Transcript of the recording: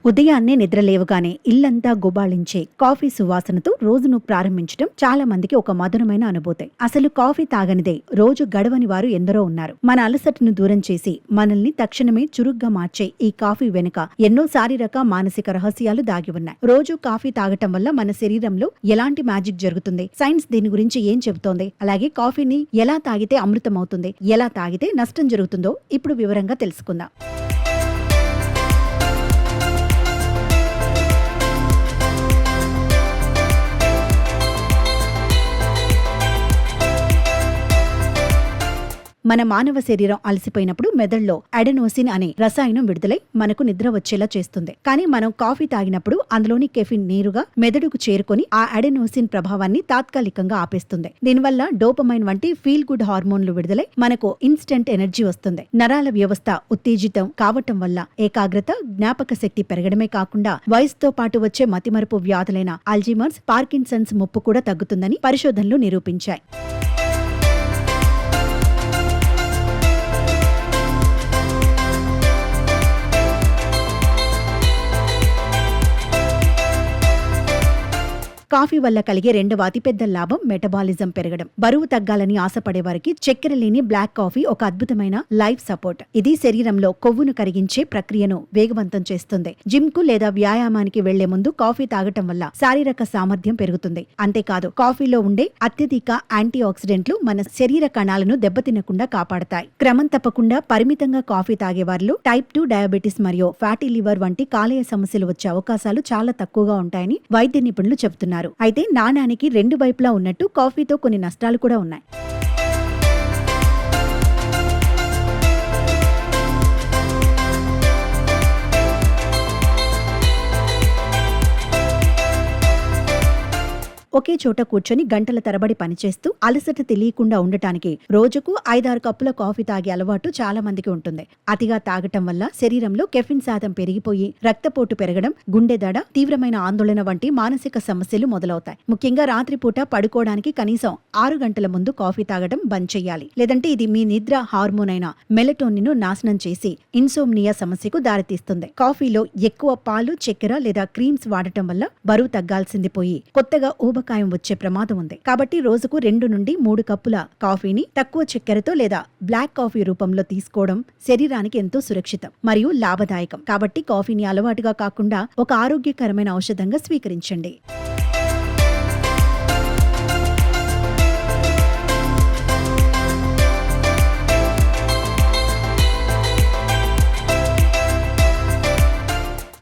ఉదయాన్నే నిద్రలేవగానే ఇల్లంతా గుబాళించే కాఫీ సువాసనతో రోజును ప్రారంభించడం చాలా మందికి ఒక మధురమైన అనుభూతి. అసలు కాఫీ తాగనిదే రోజు గడవని వారు ఎందరో ఉన్నారు. మన అలసటను దూరం చేసి మనల్ని తక్షణమే చురుగ్గా మార్చే ఈ కాఫీ వెనుక ఎన్నో శారీరక మానసిక రహస్యాలు దాగి ఉన్నాయి. రోజు కాఫీ తాగటం వల్ల మన శరీరంలో ఎలాంటి మ్యాజిక్ జరుగుతుంది, సైన్స్ దీని గురించి ఏం చెబుతోంది, అలాగే కాఫీని ఎలా తాగితే అమృతం అవుతుంది, ఎలా తాగితే నష్టం జరుగుతుందో ఇప్పుడు వివరంగా తెలుసుకుందాం. మన మానవ శరీరం అలసిపోయినప్పుడు మెదడులో అడెనోసిన్ అనే రసాయనం విడుదలై మనకు నిద్ర వచ్చేలా చేస్తుంది. కానీ మనం కాఫీ తాగినప్పుడు అందులోని కెఫిన్ నేరుగా మెదడుకు చేరుకొని ఆ అడెనోసిన్ ప్రభావాన్ని తాత్కాలికంగా ఆపేస్తుంది. దీనివల్ల డోపమైన్ వంటి ఫీల్ గుడ్ హార్మోన్లు విడుదలై మనకు ఇన్స్టెంట్ ఎనర్జీ వస్తుంది. నరాల వ్యవస్థ ఉత్తేజితం కావటం వల్ల ఏకాగ్రత, జ్ఞాపక శక్తి పెరగడమే కాకుండా వయసుతో పాటు వచ్చే మతిమరుపు వ్యాధులైన అల్జీమర్స్, పార్కిన్సన్స్ ముప్పు కూడా తగ్గుతుందని పరిశోధనలు నిరూపించాయి. కాఫీ వల్ల కలిగే రెండవ అతిపెద్ద లాభం మెటబాలిజం పెరగడం. బరువు తగ్గాలని ఆశపడే వారికి చక్కెర లేని బ్లాక్ కాఫీ ఒక అద్భుతమైన లైఫ్ సపోర్ట్. ఇది శరీరంలో కొవ్వును కరిగించే ప్రక్రియను వేగవంతం చేస్తుంది. జిమ్ కు లేదా వ్యాయామానికి వెళ్లే ముందు కాఫీ తాగటం వల్ల శారీరక సామర్థ్యం పెరుగుతుంది. అంతేకాదు, కాఫీలో ఉండే అత్యధిక యాంటీ ఆక్సిడెంట్లు మన శరీర కణాలను దెబ్బతినకుండా కాపాడతాయి. క్రమం తప్పకుండా పరిమితంగా కాఫీ తాగేవారిలో టైప్ 2 డయాబెటిస్ మరియు ఫ్యాటీ లివర్ వంటి కాలేయ సమస్యలు వచ్చే అవకాశాలు చాలా తక్కువగా ఉంటాయని వైద్య నిపుణులు చెబుతున్నారు. అయితే నాణానికి రెండు వైపులా ఉన్నట్టు కాఫీతో కొన్ని నష్టాలు కూడా ఉన్నాయి. ఒకే చోట కూర్చొని గంటల తరబడి పనిచేస్తూ అలసట తెలియకుండా ఉండటానికి రోజుకు 5-6 కప్పుల కాఫీ తాగే అలవాటు చాలా మందికి ఉంటుంది. అతిగా తాగటం వల్ల శరీరంలో కెఫిన్ శాతం పెరిగిపోయి రక్తపోటు పెరగడం, గుండె దడ, తీవ్రమైన ఆందోళన వంటి మానసిక సమస్యలు మొదలవుతాయి. ముఖ్యంగా రాత్రిపూట పడుకోవడానికి కనీసం 6 గంటల ముందు కాఫీ తాగడం బంద్ చేయాలి. లేదంటే ఇది మీ నిద్ర హార్మోన్ అయిన మెలటోనిన్ ను నాశనం చేసి ఇన్సోమ్నియా సమస్యకు దారితీస్తుంది. కాఫీలో ఎక్కువ పాలు, చక్కెర లేదా క్రీమ్స్ వాడటం వల్ల బరువు తగ్గాల్సింది పోయి కొత్తగా ఊబకాయం వచ్చే ప్రమాదం ఉంది. కాబట్టి రోజుకు 2 నుండి 3 కప్పుల కాఫీని తక్కువ చక్కెరతో లేదా బ్లాక్ కాఫీ రూపంలో తీసుకోవడం శరీరానికి ఎంతో సురక్షితం మరియు లాభదాయకం. కాబట్టి కాఫీని అలవాటుగా కాకుండా ఒక ఆరోగ్యకరమైన ఔషధంగా స్వీకరించండి.